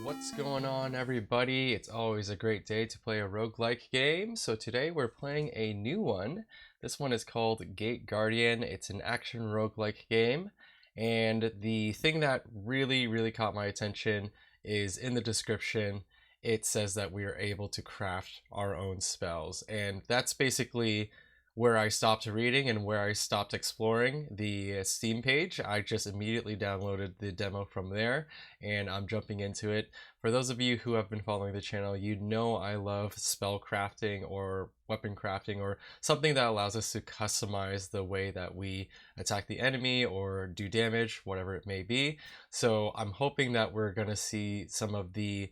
What's going on, everybody? It's always a great day to play a roguelike game. So today we're playing a new one. This one is called Gate Guardian. It's an action roguelike game. And the thing that really caught my attention is in the description. It says that we are able to craft our own spells. And that's basically where I stopped reading and where I stopped exploring the Steam page. I just immediately downloaded the demo from there and I'm jumping into it. For those of you who have been following the channel, you know I love spell crafting or weapon crafting or something that allows us to customize the way that we attack the enemy or do damage, whatever it may be. So I'm hoping that we're going to see some of the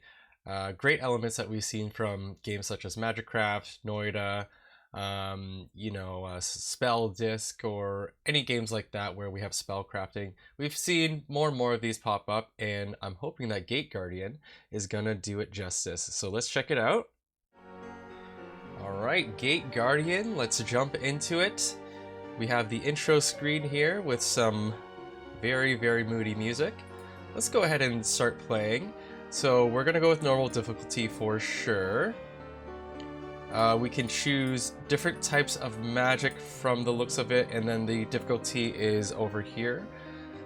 great elements that we've seen from games such as Magicraft, Noida, spell disc, or any games like that where we have spell crafting. We've seen more and more of these pop up, and I'm hoping that Gate Guardian is gonna do it justice. So let's check it out. Alright, Gate Guardian, let's jump into it. We have the intro screen here with some very moody music. Let's go ahead and start playing. So we're gonna go with normal difficulty for sure. We can choose different types of magic from the looks of it, and then the difficulty is over here.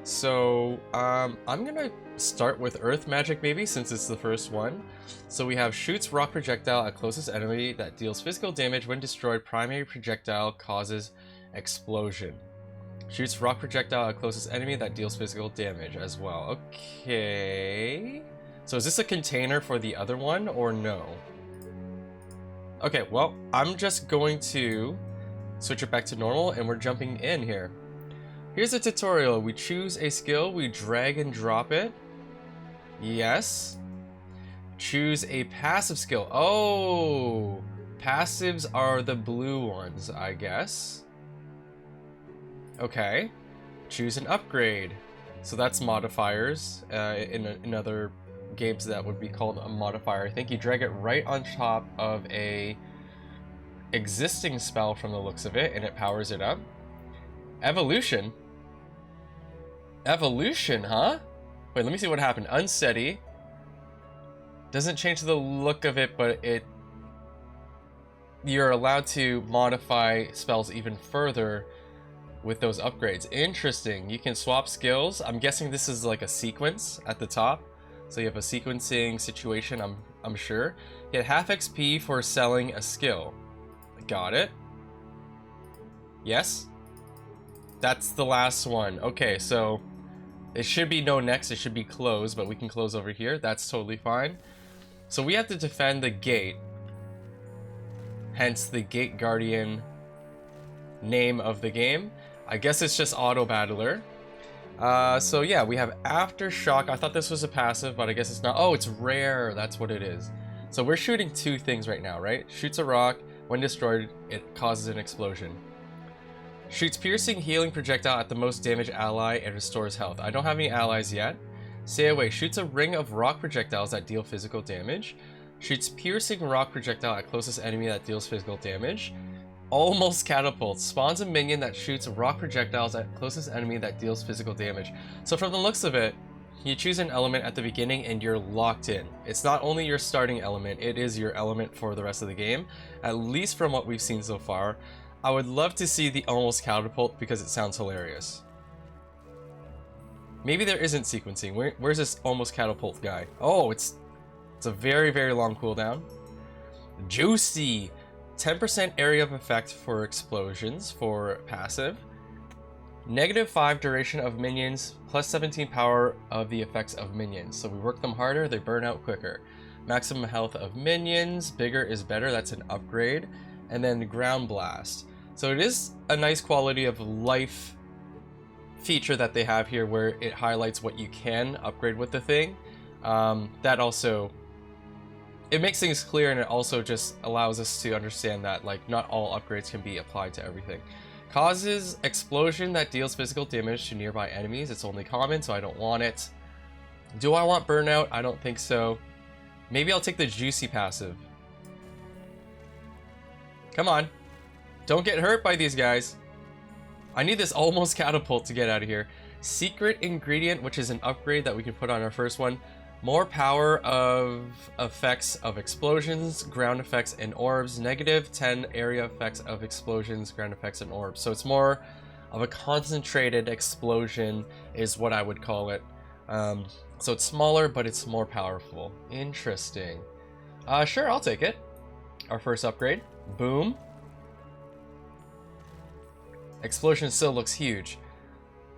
So I'm gonna start with earth magic maybe, since it's the first one. So we have shoots rock projectile at closest enemy that deals physical damage. When destroyed, primary projectile causes explosion. Shoots rock projectile at closest enemy that deals physical damage as well. Okay, so is this a container for the other one or no? Okay, well, I'm just going to switch it back to normal and we're jumping in here. Here's a tutorial. We choose a skill, we drag and drop it. Yes. Choose a passive skill. Oh, passives are the blue ones, I guess. Okay. Choose an upgrade. So that's modifiers. In other games that would be called a modifier. I think you drag it right on top of a existing spell from the looks of it and it powers it up. Evolution, huh? Wait, let me see what happened. Unsteady doesn't change the look of it, but you're allowed to modify spells even further with those upgrades. Interesting. You can swap skills. I'm guessing this is like a sequence at the top. So you have a sequencing situation, I'm sure. Get half XP for selling a skill. Got it. Yes. That's the last one. Okay, so it should be no next, it should be close, but we can close over here. That's totally fine. So we have to defend the gate. Hence the Gate Guardian name of the game. I guess it's just auto battler. So yeah, we have Aftershock. I thought this was a passive, but I guess it's not. Oh, it's rare. That's what it is. So we're shooting two things right now, right? Shoots a rock. When destroyed, it causes an explosion. Shoots piercing healing projectile at the most damaged ally and restores health. I don't have any allies yet. Stay away. Shoots a ring of rock projectiles that deal physical damage. Shoots piercing rock projectile at closest enemy that deals physical damage. Almost catapult. Spawns a minion that shoots rock projectiles at closest enemy that deals physical damage. So from the looks of it, you choose an element at the beginning and you're locked in. It's not only your starting element, it is your element for the rest of the game, at least from what we've seen so far. I would love to see the almost catapult because it sounds hilarious. Maybe there isn't sequencing. Where's this almost catapult guy? Oh, it's a very long cooldown. Juicy! 10% area of effect for explosions for passive. -5 duration of minions, plus 17 power of the effects of minions. So we work them harder, they burn out quicker. Maximum health of minions, bigger is better, that's an upgrade. And then ground blast. So it is a nice quality of life feature that they have here where it highlights what you can upgrade with the thing. That also, it makes things clear, and it also just allows us to understand that like not all upgrades can be applied to everything. Causes explosion that deals physical damage to nearby enemies. It's only common, so I don't want it. Do I want burnout? I don't think so. Maybe I'll take the juicy passive. Come on. Don't get hurt by these guys. I need this almost catapult to get out of here. Secret ingredient, which is an upgrade that we can put on our first one. More power of effects of explosions, ground effects, and orbs. Negative 10 area effects of explosions, ground effects, and orbs. So it's more of a concentrated explosion is what I would call it. So it's smaller, but it's more powerful. Interesting. Sure, I'll take it. Our first upgrade. Boom. Explosion still looks huge.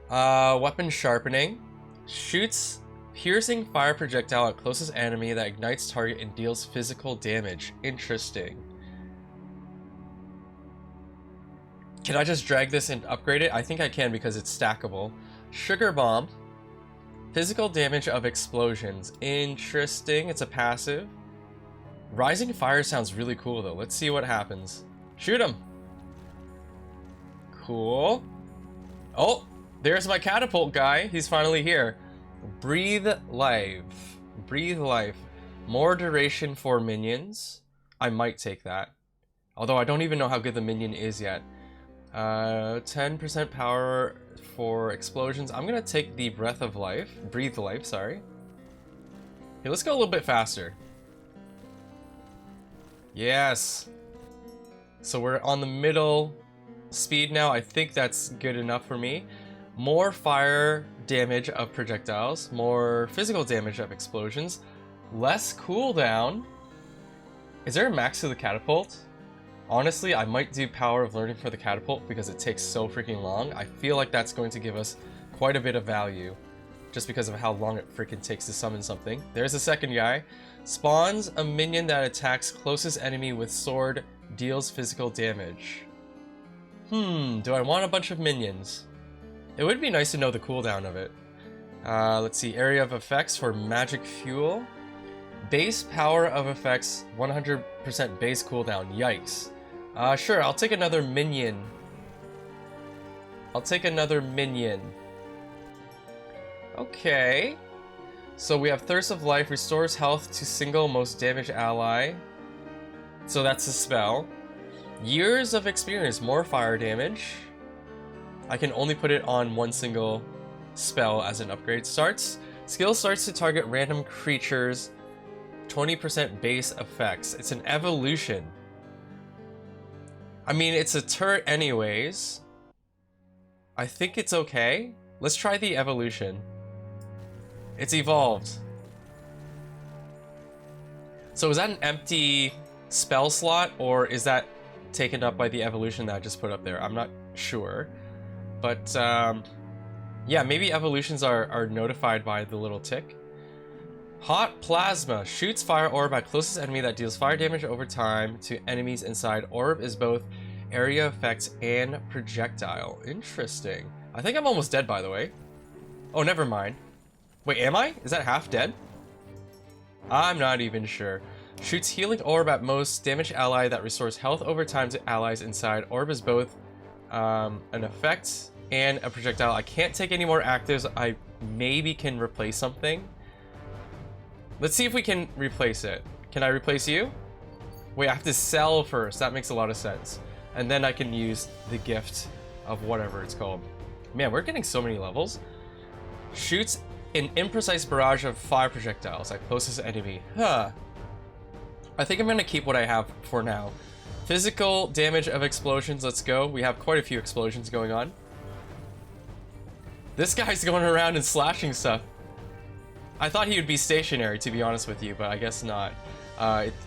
Weapon sharpening. Shoots piercing fire projectile at closest enemy that ignites target and deals physical damage. Interesting. Can I just drag this and upgrade it? I think I can because it's stackable. Sugar bomb. Physical damage of explosions. Interesting. It's a passive. Rising fire sounds really cool though. Let's see what happens. Shoot him. Cool. Oh, there's my catapult guy. He's finally here. Breathe life. Breathe life. More duration for minions. I might take that. Although I don't even know how good the minion is yet. 10% power for explosions. I'm gonna take the breath of life. Breathe life, sorry. Okay, let's go a little bit faster. Yes. So we're on the middle speed now. I think that's good enough for me. More fire damage of projectiles, more physical damage of explosions, less cooldown. Is there a max to the catapult? Honestly, I might do power of learning for the catapult because it takes so freaking long. I feel like that's going to give us quite a bit of value just because of how long it freaking takes to summon something. There's a second guy. Spawns a minion that attacks closest enemy with sword, deals physical damage. Do I want a bunch of minions? It would be nice to know the cooldown of it. Let's see, area of effects for magic fuel. Base power of effects, 100% base cooldown. Yikes. Sure, I'll take another minion. I'll take another minion. Okay. So we have Thirst of Life, restores health to single most damaged ally. So that's a spell. Years of experience, more fire damage. I can only put it on one single spell as an upgrade. Skill starts to target random creatures. 20% base effects. It's an evolution. I mean, it's a turret anyways. I think it's okay. Let's try the evolution. It's evolved. So is that an empty spell slot, or is that taken up by the evolution that I just put up there? I'm not sure. But, yeah, maybe evolutions are notified by the little tick. Hot Plasma. Shoots fire orb at closest enemy that deals fire damage over time to enemies inside. Orb is both area effects and projectile. Interesting. I think I'm almost dead, by the way. Oh, never mind. Wait, am I? Is that half dead? I'm not even sure. Shoots healing orb at most damaged ally that restores health over time to allies inside. Orb is both an effect and a projectile. I can't take any more actives. I maybe can replace something. Let's see if we can replace it. Can I replace you? Wait, I have to sell first. That makes a lot of sense. And then I can use the gift of whatever it's called. Man, we're getting so many levels. Shoots an imprecise barrage of fire projectiles at closest enemy. Huh. I think I'm going to keep what I have for now. Physical damage of explosions. Let's go. We have quite a few explosions going on. This guy's going around and slashing stuff. I thought he would be stationary, to be honest with you, but I guess not.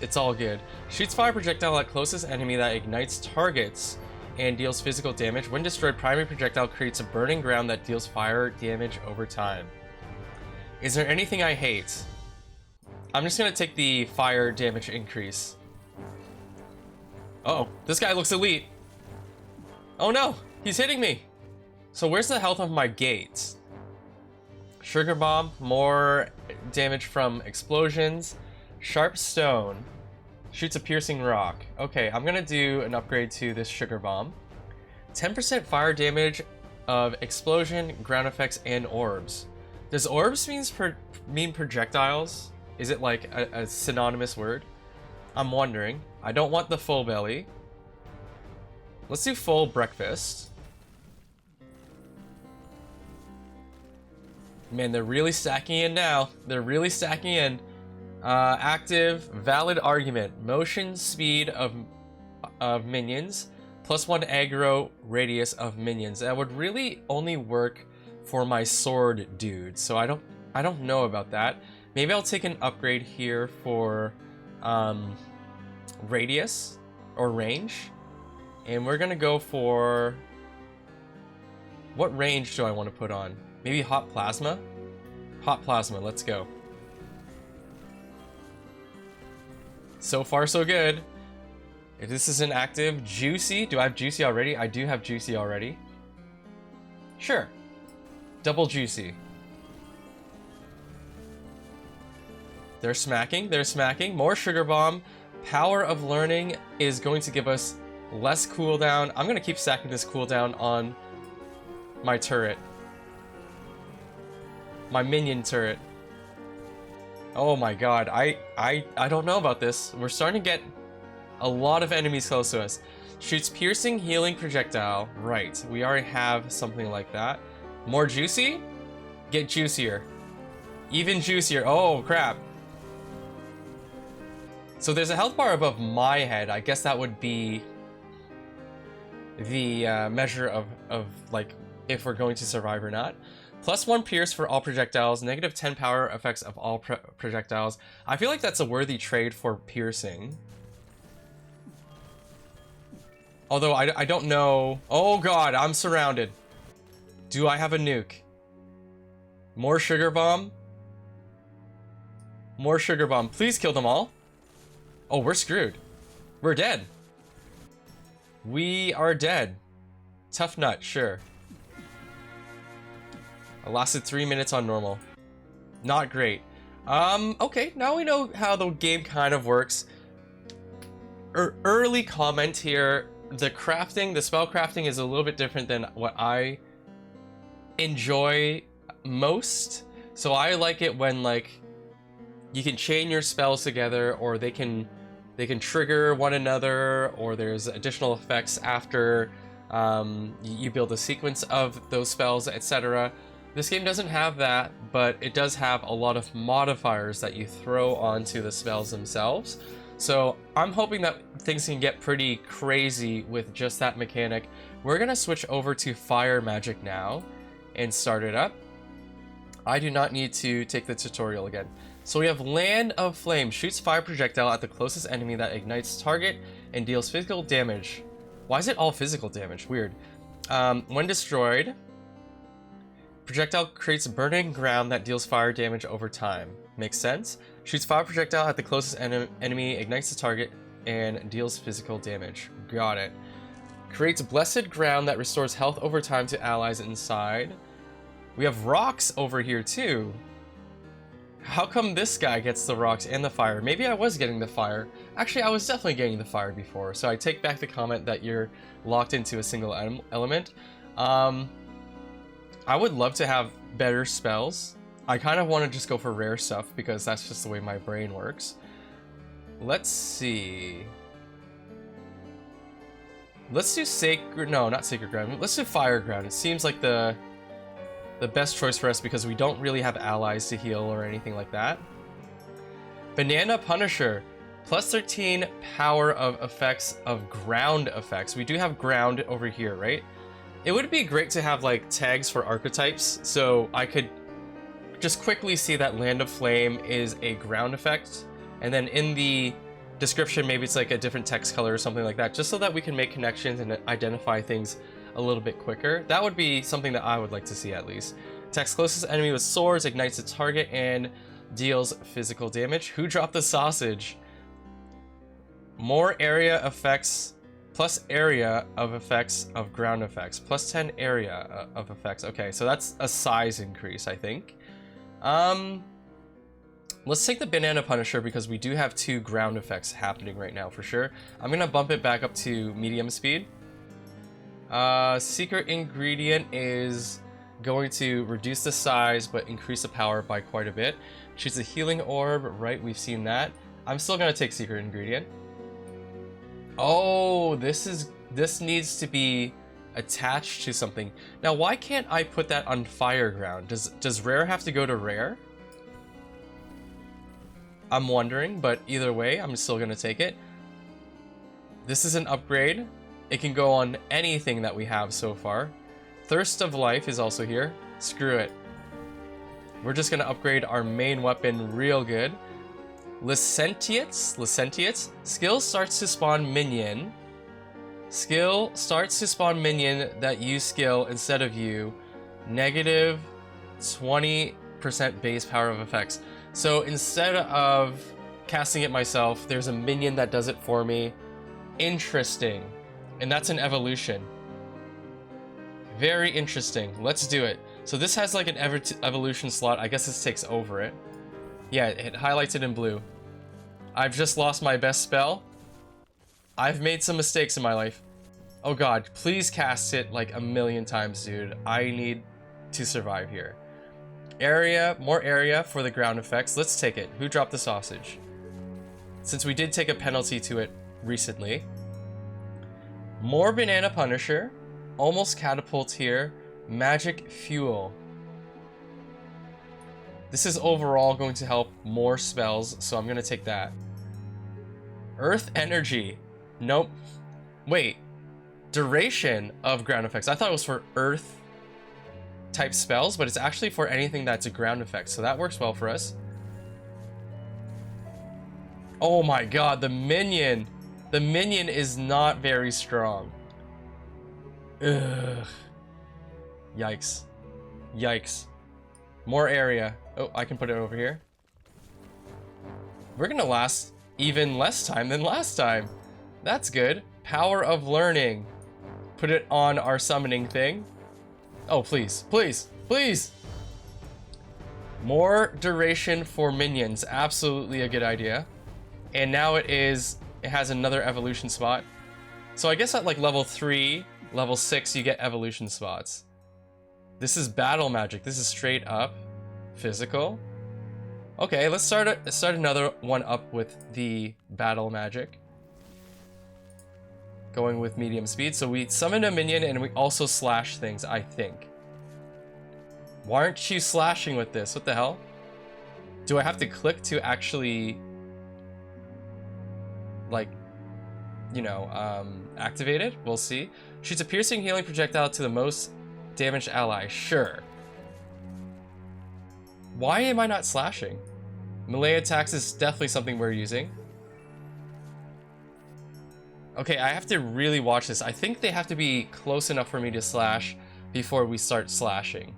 It's all good. Shoots fire projectile at closest enemy that ignites targets and deals physical damage. When destroyed, primary projectile creates a burning ground that deals fire damage over time. Is there anything I hate? I'm just gonna take the fire damage increase. Uh-oh, this guy looks elite. Oh no, he's hitting me. So where's the health of my gates? Sugar bomb, more damage from explosions. Sharp stone, shoots a piercing rock. Okay, I'm gonna do an upgrade to this sugar bomb. 10% fire damage of explosion, ground effects, and orbs. Does orbs mean projectiles? Is it like a synonymous word? I'm wondering. I don't want the full belly. Let's do full breakfast. Man, they're really stacking in now. They're really stacking in. Active, valid argument. Motion speed of minions, +1 aggro radius of minions. That would really only work for my sword dude. So I don't know about that. Maybe I'll take an upgrade here for radius or range. And we're gonna go for... What range do I want to put on? Maybe hot plasma? Hot plasma, let's go. So far, so good. If this is an active, juicy. Do I have juicy already? I do have juicy already. Sure. Double juicy. They're smacking, they're smacking. More sugar bomb. Power of learning is going to give us less cooldown. I'm gonna keep stacking this cooldown on my turret. My minion turret. Oh my god, I don't know about this. We're starting to get a lot of enemies close to us. Shoots piercing healing projectile. Right, we already have something like that. More juicy? Get juicier. Even juicier. Oh crap. So there's a health bar above my head. I guess that would be the measure of like if we're going to survive or not. +1 pierce for all projectiles, -10 power effects of all projectiles. I feel like that's a worthy trade for piercing. Although I don't know. Oh god, I'm surrounded. Do I have a nuke? More sugar bomb? More sugar bomb. Please kill them all. Oh, we're screwed. We're dead. We are dead. Tough nut, sure. I lasted 3 minutes on normal. Not great. Okay, now we know how the game kind of works. Early comment here. The crafting, the spell crafting is a little bit different than what I enjoy most. So I like it when like you can chain your spells together, or they can trigger one another, or there's additional effects after you build a sequence of those spells, etc. This game doesn't have that, but it does have a lot of modifiers that you throw onto the spells themselves. So I'm hoping that things can get pretty crazy with just that mechanic. We're gonna switch over to fire magic now and start it up. I do not need to take the tutorial again. So we have Land of Flame. Shoots fire projectile at the closest enemy that ignites target and deals physical damage. Why is it all physical damage? Weird. When destroyed, projectile creates burning ground that deals fire damage over time. Makes sense. Shoots fire projectile at the closest enemy, ignites the target, and deals physical damage. Got it. Creates blessed ground that restores health over time to allies inside. We have rocks over here too. How come this guy gets the rocks and the fire? Maybe I was getting the fire. Actually, I was definitely getting the fire before, so I take back the comment that you're locked into a single element. I would love to have better spells. I kind of want to just go for rare stuff because that's just the way my brain works. Let's see. Let's do sacred... No, not sacred ground. Let's do fire ground. It seems like the best choice for us because we don't really have allies to heal or anything like that. Banana Punisher. +13 power of effects of ground effects. We do have ground over here, right? It would be great to have like tags for archetypes, so I could just quickly see that Land of Flame is a ground effect, and then in the description maybe it's like a different text color or something like that, just so that we can make connections and identify things a little bit quicker. That would be something that I would like to see at least. Attacks closest enemy with swords, ignites the target, and deals physical damage. Who dropped the sausage? More area effects plus area of effects of ground effects. +10 area of effects. Okay, so that's a size increase, I think. Let's take the Banana Punisher because we do have 2 ground effects happening right now for sure. I'm gonna bump it back up to medium speed. Secret ingredient is going to reduce the size but increase the power by quite a bit. Shoots a healing orb, right? We've seen that. I'm still gonna take secret ingredient. Oh, this needs to be attached to something. Now, why can't I put that on Fireground? Does rare have to go to rare? I'm wondering, but either way, I'm still gonna take it. This is an upgrade. It can go on anything that we have so far. Thirst of Life is also here. Screw it. We're just gonna upgrade our main weapon real good. Licentiates. Skill starts to spawn minion. Skill starts to spawn minion that use skill instead of you. Negative 20% base power of effects. So instead of casting it myself, there's a minion that does it for me. Interesting. And that's an evolution. Very interesting. Let's do it. So this has like an evolution slot. I guess this takes over it. Yeah, it highlights it in blue. I've just lost my best spell. I've made some mistakes in my life. Oh god, please cast it like a million times, dude. I need to survive here. More area for the ground effects. Let's take it. Who dropped the sausage? Since we did take a penalty to it recently. More Banana Punisher. Almost Catapult here. Magic Fuel. This is overall going to help more spells, so I'm going to take that. Earth Energy. Nope. Wait. Duration of ground effects. I thought it was for earth type spells, but it's actually for anything that's a ground effect, so that works well for us. Oh my god, the minion. The minion is not very strong. Ugh. Yikes. Yikes. More area. Oh, I can put it over here. We're gonna last even less time than last time. That's good. Power of Learning. Put it on our summoning thing. Oh, please. Please. Please. More duration for minions. Absolutely a good idea. And now it has another evolution spot. So I guess at like level 3, level 6, you get evolution spots. This is battle magic. This is straight up physical. Okay, let's start another one up with the battle magic. Going with medium speed. So we summon a minion and we also slash things, I think. Why aren't you slashing with this? What the hell? Do I have to click to actually, like, you know, activate it? We'll see. Shoots a piercing healing projectile to the most damaged ally. Sure. Why am I not slashing? Melee attacks is definitely something we're using. Okay, I have to really watch this. I think they have to be close enough for me to slash before we start slashing.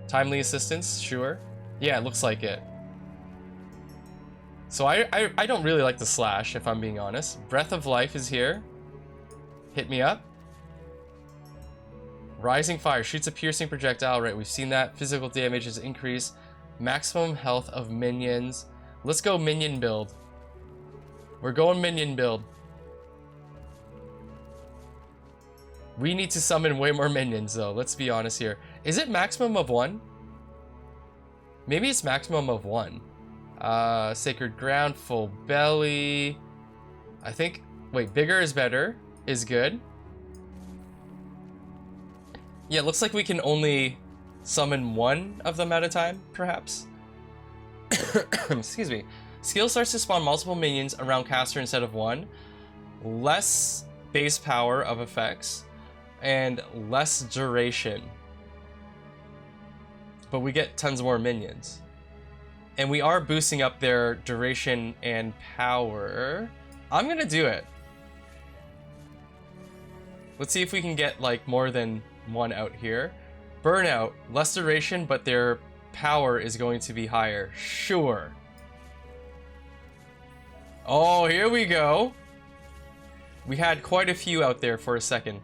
Timely assistance, sure. Yeah, it looks like it. So I don't really like the slash, if I'm being honest. Breath of Life is here. Hit me up. Rising Fire shoots a piercing projectile. Right, we've seen that. Physical damage is increased. Maximum health of minions. Let's go minion build. We're going minion build. We need to summon way more minions though, let's be honest here. Is it maximum of 1? Maybe it's maximum of 1. Sacred Ground, Full Belly. I think, wait, bigger is better, is good. Yeah, it looks like we can only summon 1 of them at a time, perhaps. Excuse me. Skill starts to spawn multiple minions around caster instead of 1. Less base power of effects. And less duration. But we get tons more minions. And we are boosting up their duration and power. I'm gonna do it. Let's see if we can get like more than 1 out here. Burnout, less duration, but their power is going to be higher. Sure. Oh, here we go. We had quite a few out there for a second.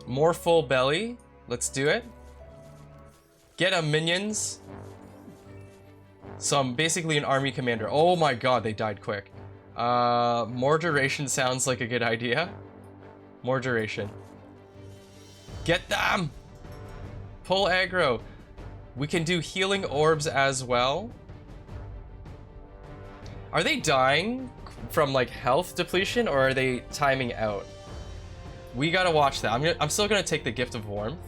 More Full Belly. Let's do it. Get a minions. So I'm basically an army commander. Oh my god, they died quick. More duration sounds like a good idea. More duration. Get them! Pull aggro. We can do healing orbs as well. Are they dying from like health depletion or are they timing out? We gotta watch that. I'm still gonna take the gift of warmth.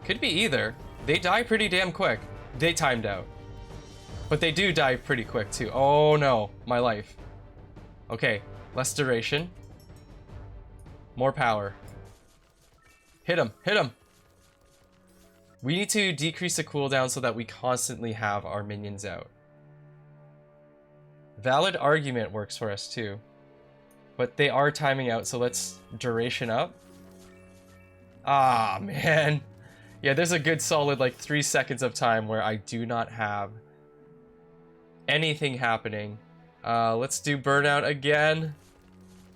Could be either. They die pretty damn quick. They timed out. But they do die pretty quick too. Oh no, my life. Okay, less duration. More power. Hit him, hit him. We need to decrease the cooldown so that we constantly have our minions out. Valid argument works for us too. But they are timing out, so let's duration up. Ah, man. Yeah, there's a good solid like 3 seconds of time where I do not have anything happening. Let's do burnout again.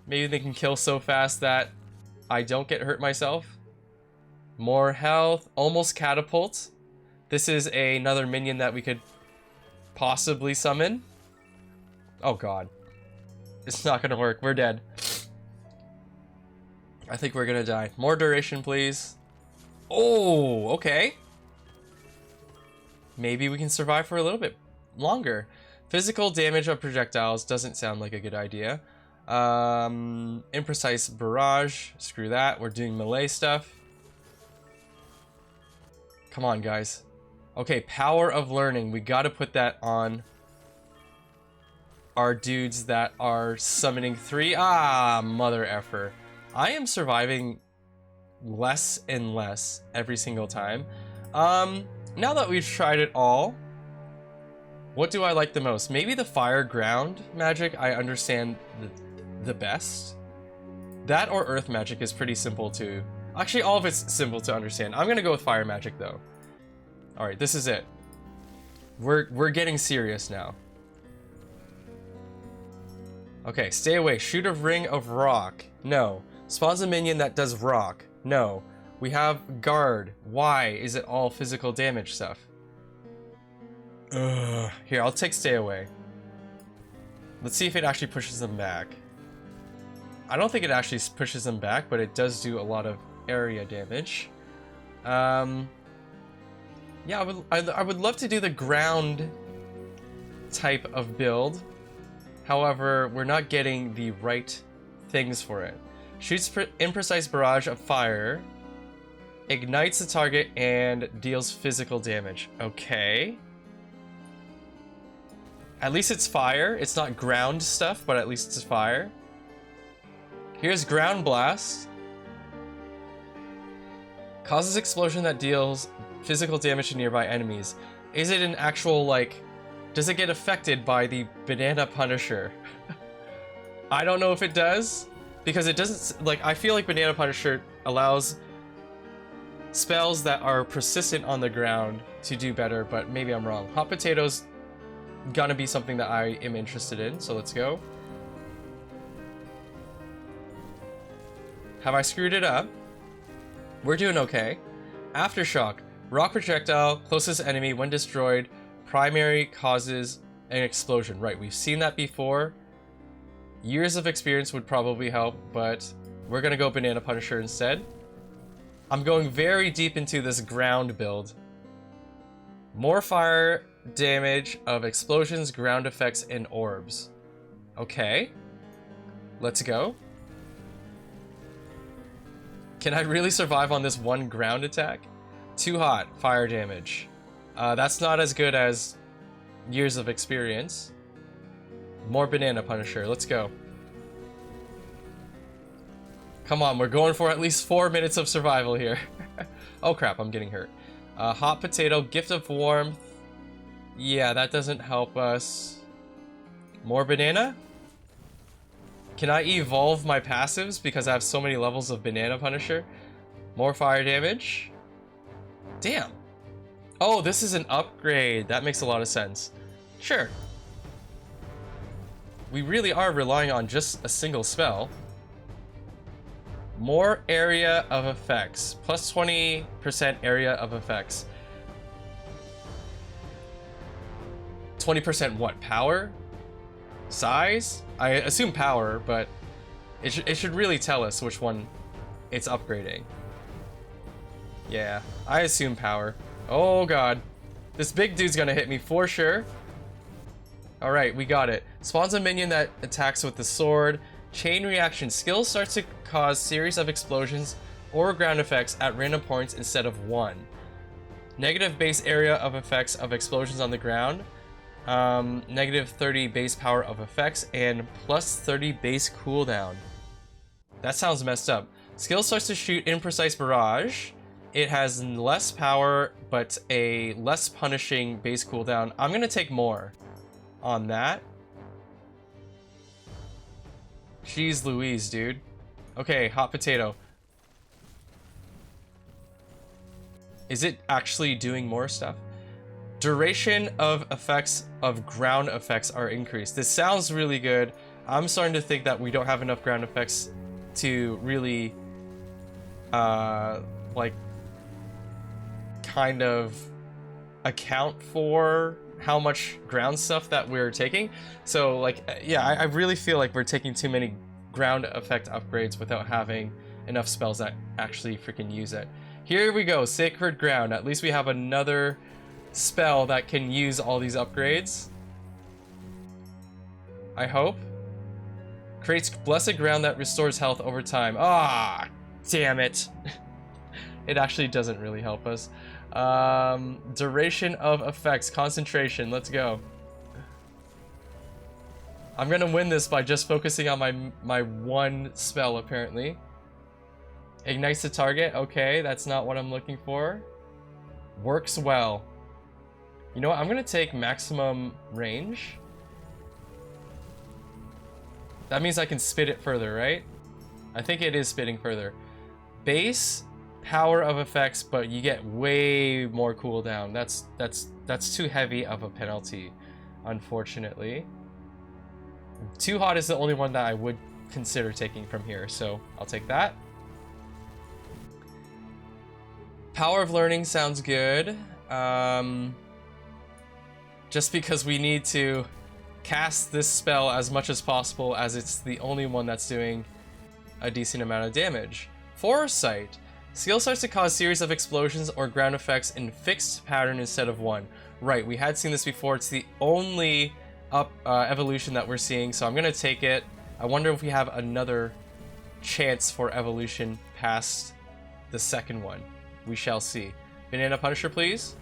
Maybe they can kill so fast that I don't get hurt myself. More health. Almost catapult. This is another minion that we could possibly summon. Oh god. It's not gonna work. We're dead. I think we're gonna die. More duration, please. Oh, okay. Maybe we can survive for a little bit longer. Physical damage of projectiles doesn't sound like a good idea. Imprecise barrage. Screw that. We're doing melee stuff. Come on, guys. Okay, power of learning. We gotta put that on our dudes that are summoning 3. Ah, mother effer. I am surviving less and less every single time. Now that we've tried it all, what do I like the most? Maybe the fire ground magic I understand the best. That or earth magic is pretty simple too. Actually, all of it's simple to understand. I'm gonna go with fire magic though. Alright, this is it. We're getting serious now. Okay, stay away. Shoot a ring of rock. No. Spawns a minion that does rock. No. We have guard. Why is it all physical damage stuff? Ugh. Here, I'll take stay away. Let's see if it actually pushes them back. I don't think it actually pushes them back, but it does do a lot of area damage. Yeah, I would love to do the ground type of build. However, we're not getting the right things for it. Shoots imprecise barrage of fire, ignites the target, and deals physical damage. Okay. At least it's fire. It's not ground stuff, but at least it's fire. Here's ground blast. Causes explosion that deals physical damage to nearby enemies. Is it an actual, like... Does it get affected by the banana punisher? I don't know if it does. Because it doesn't... Like, I feel like banana punisher allows spells that are persistent on the ground to do better, but maybe I'm wrong. Hot potatoes gonna be something that I am interested in, so let's go. Have I screwed it up? We're doing okay. Aftershock. Rock projectile, closest enemy, when destroyed, primary causes an explosion. Right, we've seen that before. Years of experience would probably help, but we're gonna go Banana Punisher instead. I'm going very deep into this ground build. More fire damage of explosions, ground effects, and orbs. Okay. Let's go. Can I really survive on this one ground attack? Too hot, fire damage. That's not as good as years of experience. More Banana Punisher, let's go. Come on, we're going for at least 4 minutes of survival here. Oh crap, I'm getting hurt. Hot Potato, Gift of Warmth. Yeah, that doesn't help us. More Banana? Can I evolve my passives because I have so many levels of Banana Punisher? More fire damage? Damn. Oh, this is an upgrade. That makes a lot of sense. Sure. We really are relying on just a single spell. More area of effects. Plus 20% area of effects. 20% what? Power? Size? I assume power, but it should really tell us which one it's upgrading. Yeah, I assume power. Oh god. This big dude's gonna hit me for sure. Alright, we got it. Spawns a minion that attacks with the sword. Chain reaction. Skill starts to cause series of explosions or ground effects at random points instead of one. Negative base area of effects of explosions on the ground. Negative 30 base power of effects and plus 30 base cooldown. That sounds messed up. Skill starts to shoot imprecise barrage. It has less power, but a less punishing base cooldown. I'm gonna take more on that. Jeez Louise, dude. Okay, hot potato. Is it actually doing more stuff? Duration of effects of ground effects are increased. This sounds really good. I'm starting to think that we don't have enough ground effects to really, like, kind of account for how much ground stuff that we're taking. So, like, yeah, I really feel like we're taking too many ground effect upgrades without having enough spells that actually freaking use it. Here we go, Sacred Ground. At least we have another spell that can use all these upgrades. I hope. Creates Blessed Ground that restores health over time. Ah, damn it. It actually doesn't really help us. Duration of effects, concentration. Let's go. I'm gonna win this by just focusing on my one spell, apparently. Ignites the target. Okay, that's not what I'm looking for. Works well. You know what? I'm gonna take maximum range. That means I can spit it further, right? I think it is spitting further. Base power of effects, but you get way more cooldown. That's too heavy of a penalty, unfortunately. Too hot is the only one that I would consider taking from here, so I'll take that. Power of Learning sounds good. Just because we need to cast this spell as much as possible, as it's the only one that's doing a decent amount of damage. Foresight. Skill starts to cause series of explosions or ground effects in fixed pattern instead of one. Right, we had seen this before. It's the only evolution that we're seeing, so I'm gonna take it. I wonder if we have another chance for evolution past the second one. We shall see. Banana Punisher, please.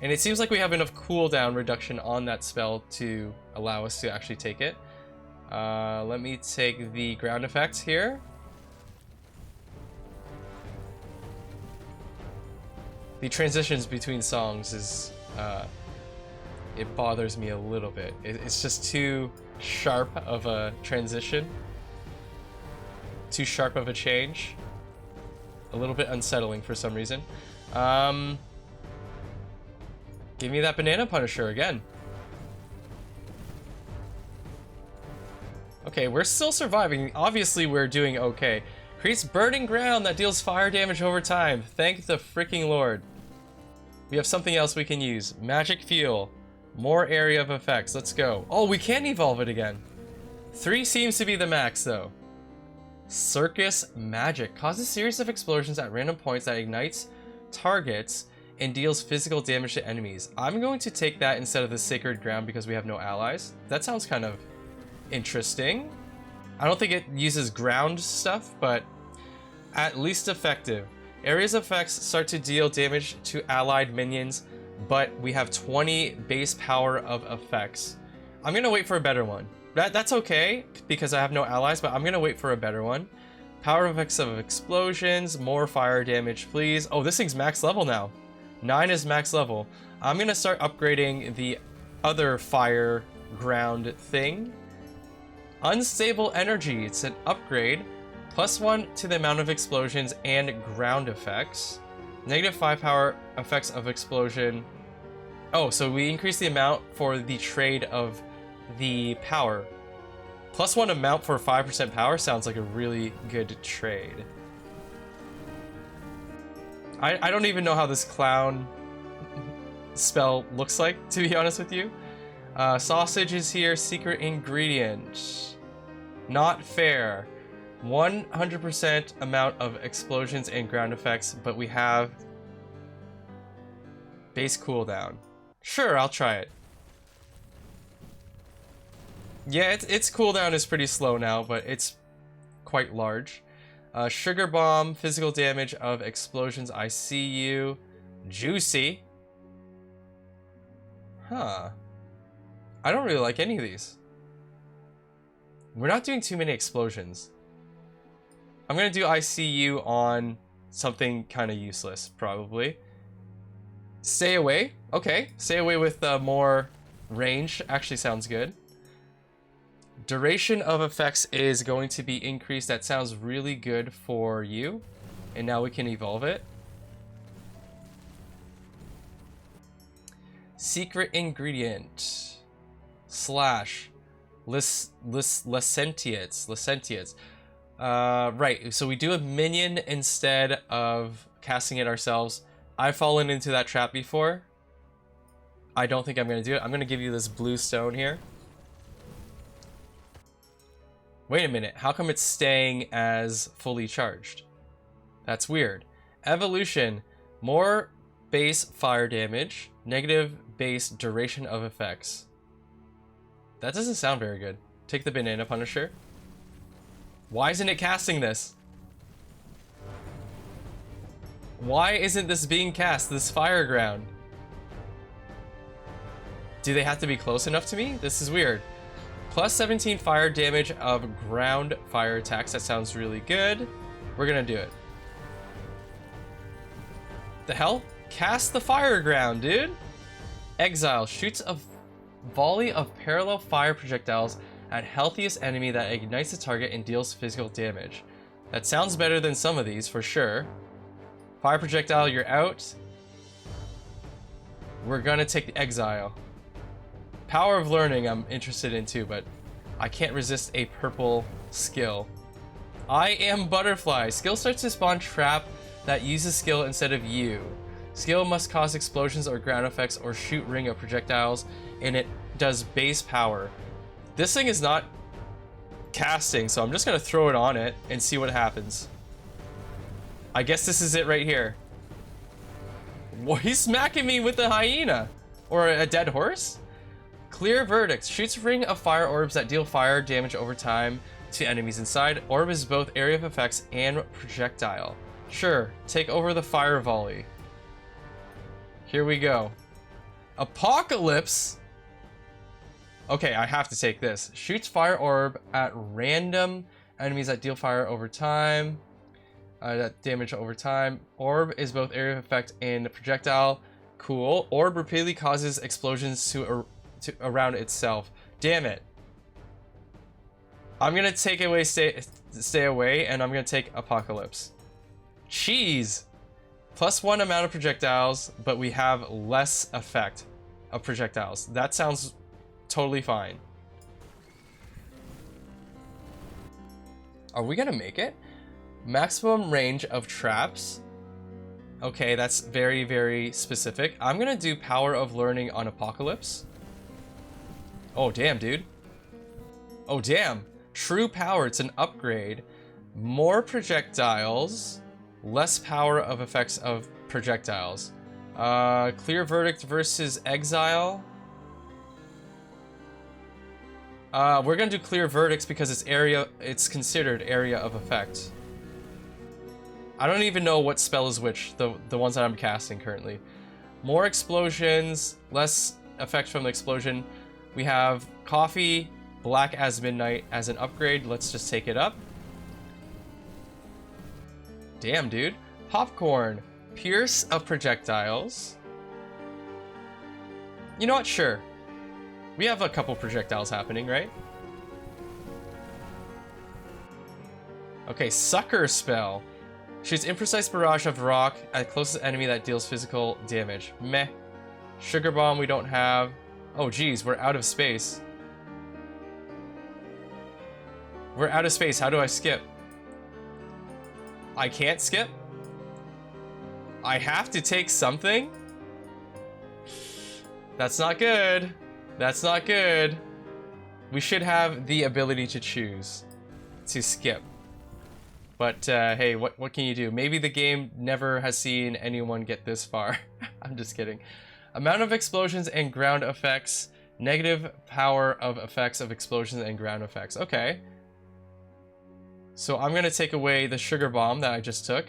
And it seems like we have enough cooldown reduction on that spell to allow us to actually take it. Let me take the ground effect here. The transitions between songs is, it bothers me a little bit. It's just too sharp of a transition. Too sharp of a change. A little bit unsettling for some reason. Give me that Banana Punisher again. Okay, we're still surviving. Obviously, we're doing okay. Creates Burning Ground that deals fire damage over time. Thank the freaking Lord. We have something else we can use. Magic Fuel. More area of effects. Let's go. Oh, we can evolve it again. 3 seems to be the max, though. Circus Magic. Causes a series of explosions at random points that ignites targets and deals physical damage to enemies. I'm going to take that instead of the Sacred Ground because we have no allies. That sounds kind of interesting. I don't think it uses ground stuff, but at least effective. Areas of effects start to deal damage to allied minions, but we have 20 base power of effects. I'm gonna wait for a better one. That's okay, because I have no allies, but I'm gonna wait for a better one. Power effects of explosions, more fire damage, please. Oh, this thing's max level now. 9 is max level. I'm gonna start upgrading the other fire ground thing. Unstable energy, it's an upgrade. +1 to the amount of explosions and ground effects. -5 power effects of explosion. Oh, so we increase the amount for the trade of the power. +1 amount for 5% power sounds like a really good trade. I don't even know how this clown spell looks like, to be honest with you. Sausage is here, secret ingredient. Not fair. 100% amount of explosions and ground effects, but we have base cooldown. Sure, I'll try it. Yeah, its cooldown is pretty slow now, but it's quite large. Sugar bomb, physical damage of explosions. I see you. Juicy. Huh. I don't really like any of these. We're not doing too many explosions. I'm gonna do I see you on something kind of useless, probably. Stay away. Okay, stay away with more range. Actually sounds good. Duration of effects is going to be increased. That sounds really good for you. And now we can evolve it. Secret ingredient. Slash. Licentiates. Right, so we do a minion instead of casting it ourselves. I've fallen into that trap before. I don't think I'm going to do it. I'm going to give you this blue stone here. Wait a minute, how come it's staying as fully charged? That's weird. Evolution. More base fire damage. Negative base duration of effects. That doesn't sound very good. Take the Banana Punisher. Why isn't it casting this? Why isn't this being cast, this fire ground? Do they have to be close enough to me? This is weird. Plus 17 fire damage of ground fire attacks. That sounds really good. We're gonna do it. The hell? Cast the fire ground, dude! Exile. Shoots a volley of parallel fire projectiles at healthiest enemy that ignites the target and deals physical damage. That sounds better than some of these, for sure. Fire projectile, you're out. We're gonna take the exile. Power of learning I'm interested in too, but I can't resist a purple skill. I am butterfly. Skill starts to spawn trap that uses skill instead of you. Skill must cause explosions or ground effects or shoot ring of projectiles, and it does base power. This thing is not casting, so I'm just gonna throw it on it and see what happens. I guess this is it right here. Well, he's smacking me with a hyena or a dead horse. Clear verdict. Shoots ring of fire orbs that deal fire damage over time to enemies inside. Orb is both area of effects and projectile. Sure, take over the fire volley. Here we go. Apocalypse. Okay, I have to take this. Shoots fire orb at random enemies that deal fire over time. That damage over time. Orb is both area of effect and projectile. Cool. Orb repeatedly causes explosions to around itself. Damn it. I'm gonna take away stay away, and I'm gonna take Apocalypse. Cheese. +1 amount of projectiles, but we have less effect of projectiles. That sounds totally fine. Are we gonna make it? Maximum range of traps. Okay, that's very, very specific. I'm gonna do Power of Learning on Apocalypse. Oh, damn, dude. Oh, damn. True Power, it's an upgrade. More projectiles, less power of effects of projectiles. Clear Verdict versus Exile. We're gonna do Clear Verdicts because it's considered area of effect. I don't even know what spell is which, the ones that I'm casting currently. More explosions, less effect from the explosion. We have Coffee, Black as Midnight as an upgrade. Let's just take it up. Damn, dude. Popcorn, Pierce of projectiles. You know what? Sure. We have a couple projectiles happening, right? Okay, Sucker Spell. Shoots imprecise barrage of rock at closest enemy that deals physical damage. Meh. Sugar Bomb we don't have. Oh geez, we're out of space. We're out of space. How do I skip? I can't skip? I have to take something? That's not good. That's not good. We should have the ability to choose to skip. But hey, what can you do? Maybe the game never has seen anyone get this far. I'm just kidding. Amount of explosions and ground effects Negative power of effects of explosions and ground effects. Okay. So I'm going to take away the sugar bomb that I just took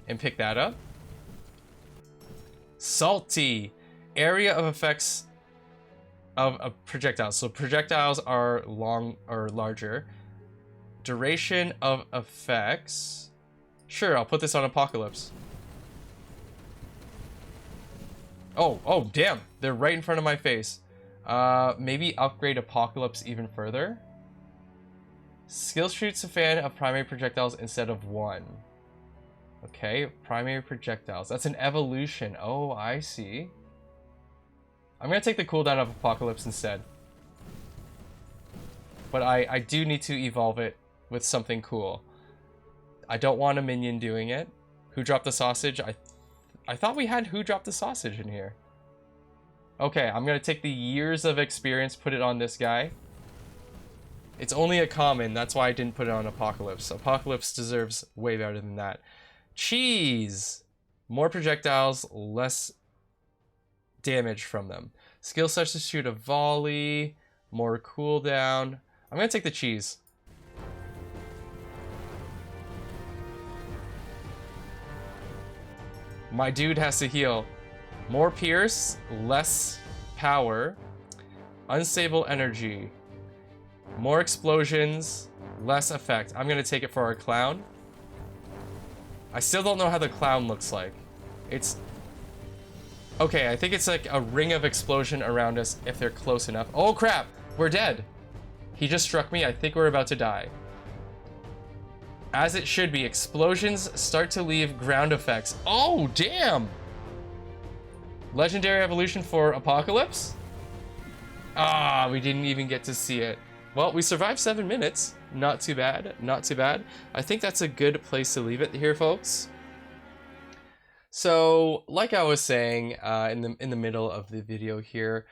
and pick that up. Salty. Area of effects of projectiles. So projectiles are long or larger. Duration of effects. Sure, I'll put this on Apocalypse. Oh, damn. They're right in front of my face. Maybe upgrade Apocalypse even further. Skill shoots a fan of primary projectiles instead of one. Okay, primary projectiles. That's an evolution. Oh, I see. I'm gonna take the cooldown of Apocalypse instead. But I do need to evolve it with something cool. I don't want a minion doing it. Who dropped the sausage? I thought we had Who dropped the sausage in here. Okay, I'm gonna take the years of experience, put it on this guy. It's only a common, that's why I didn't put it on Apocalypse. Apocalypse deserves way better than that. Cheese! More projectiles, less damage from them. Skill such to shoot a volley, more cooldown. I'm gonna take the cheese. My dude has to heal. More pierce, less power, unstable energy, more explosions, less effect. I'm gonna take it for our clown. I still don't know how the clown looks like. It's okay, I think it's like a ring of explosion around us if they're close enough. Oh crap, we're dead. He just struck me. I think we're about to die. As it should be, explosions start to leave ground effects. Oh, damn! Legendary evolution for Apocalypse? Ah, we didn't even get to see it. Well, we survived 7 minutes. Not too bad, not too bad. I think that's a good place to leave it here, folks. So, like I was saying in the middle of the video here,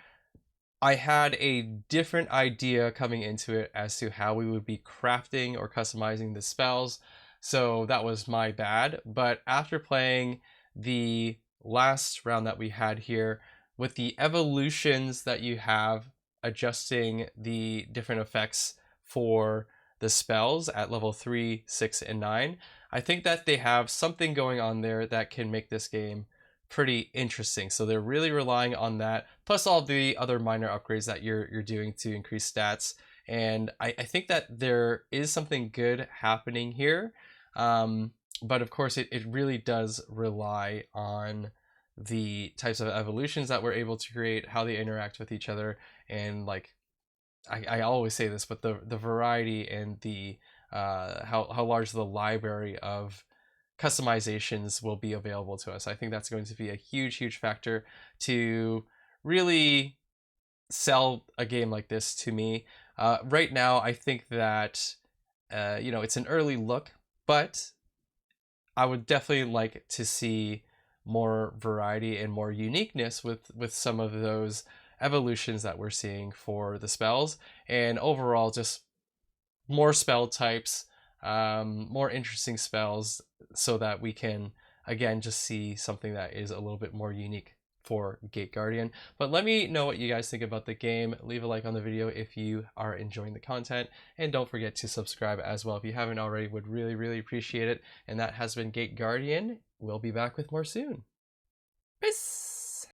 I had a different idea coming into it as to how we would be crafting or customizing the spells. So that was my bad. But after playing the last round that we had here, with the evolutions that you have, adjusting the different effects for the spells at level 3, 6, and 9, I think that they have something going on there that can make this game pretty interesting. So they're really relying on that, plus all the other minor upgrades that you're doing to increase stats. And I think that there is something good happening here. But of course, it really does rely on the types of evolutions that we're able to create, how they interact with each other, and like I always say this, but the variety and the how large the library of customizations will be available to us. I think that's going to be a huge factor to really sell a game like this to me. Right now, I think that you know, it's an early look, but I would definitely like to see more variety and more uniqueness with some of those evolutions that we're seeing for the spells, and overall just more spell types, more interesting spells, so that we can again just see something that is a little bit more unique for Gate Guardian. But let me know what you guys think about the game. Leave a like on the video if you are enjoying the content, and don't forget to subscribe as well if you haven't already. Would really appreciate it. And that has been Gate Guardian. We'll be back with more soon. Peace.